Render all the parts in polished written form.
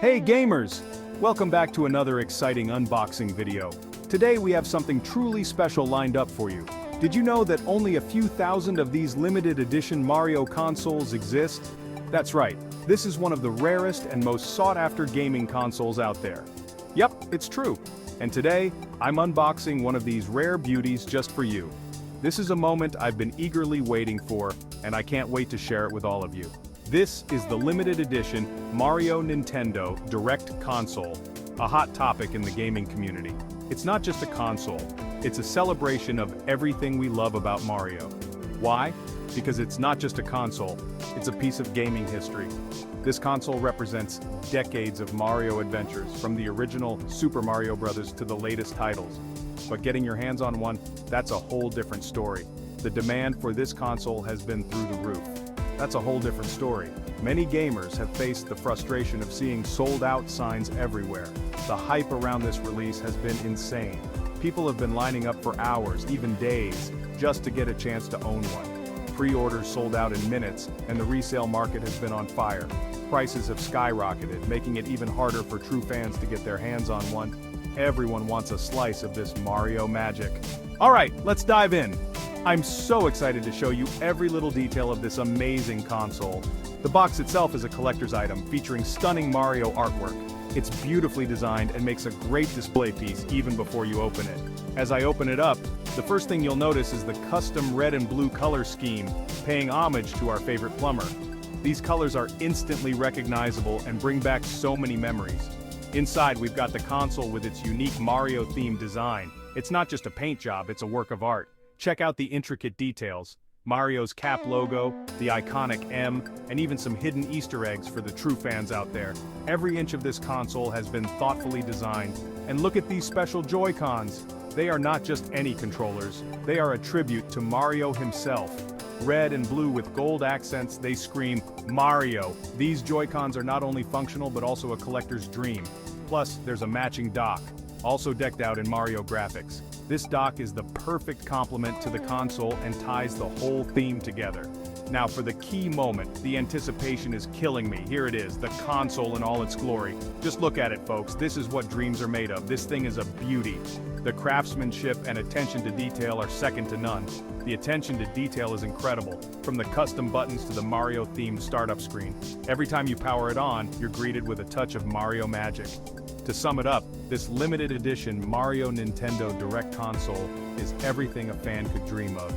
Hey gamers! Welcome back to another exciting unboxing video. Today we have something truly special lined up for you. Did you know that only a few thousand of these limited edition Mario consoles exist? That's right, this is one of the rarest and most sought-after gaming consoles out there. Yep, it's true. And today, I'm unboxing one of these rare beauties just for you. This is a moment I've been eagerly waiting for, and I can't wait to share it with all of you. This is the limited edition Mario Nintendo Direct Console, a hot topic in the gaming community. It's not just a console, it's a celebration of everything we love about Mario. Why? Because it's not just a console, it's a piece of gaming history. This console represents decades of Mario adventures, from the original Super Mario Bros. To the latest titles. But getting your hands on one, that's a whole different story. The demand for this console has been through the roof. That's a whole different story. Many gamers have faced the frustration of seeing sold-out signs everywhere. The hype around this release has been insane. People have been lining up for hours, even days, just to get a chance to own one. Pre-orders sold out in minutes, and the resale market has been on fire. Prices have skyrocketed, making it even harder for true fans to get their hands on one. Everyone wants a slice of this Mario magic. Alright, let's dive in. I'm so excited to show you every little detail of this amazing console. The box itself is a collector's item featuring stunning Mario artwork. It's beautifully designed and makes a great display piece even before you open it. As I open it up, the first thing you'll notice is the custom red and blue color scheme, paying homage to our favorite plumber. These colors are instantly recognizable and bring back so many memories. Inside, we've got the console with its unique Mario-themed design. It's not just a paint job, it's a work of art. Check out the intricate details. Mario's cap logo, the iconic M, and even some hidden Easter eggs for the true fans out there. Every inch of this console has been thoughtfully designed. And look at these special Joy-Cons. They are not just any controllers, they are a tribute to Mario himself. Red and blue with gold accents, they scream Mario. These Joy-Cons are not only functional but also a collector's dream. Plus, there's a matching dock, also decked out in Mario graphics. This dock is the perfect complement to the console and ties the whole theme together. Now for the key moment, the anticipation is killing me. Here it is, the console in all its glory. Just look at it, folks. This is what dreams are made of. This thing is a beauty. The craftsmanship and attention to detail are second to none. The attention to detail is incredible, from the custom buttons to the Mario-themed startup screen. Every time you power it on, you're greeted with a touch of Mario magic. To sum it up, this limited edition Mario Nintendo Direct Console is everything a fan could dream of.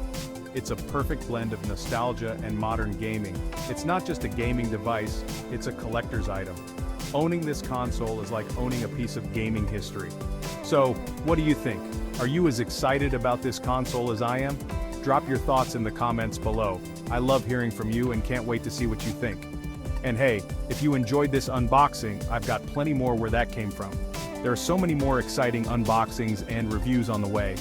It's a perfect blend of nostalgia and modern gaming. It's not just a gaming device, it's a collector's item. Owning this console is like owning a piece of gaming history. So, what do you think? Are you as excited about this console as I am? Drop your thoughts in the comments below. I love hearing from you and can't wait to see what you think. And hey, if you enjoyed this unboxing, I've got plenty more where that came from. There are so many more exciting unboxings and reviews on the way.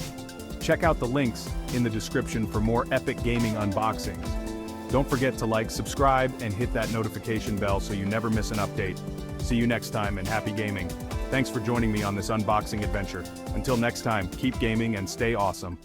Check out the links in the description for more epic gaming unboxings. Don't forget to like, subscribe, and hit that notification bell so you never miss an update. See you next time and happy gaming. Thanks for joining me on this unboxing adventure. Until next time, keep gaming and stay awesome.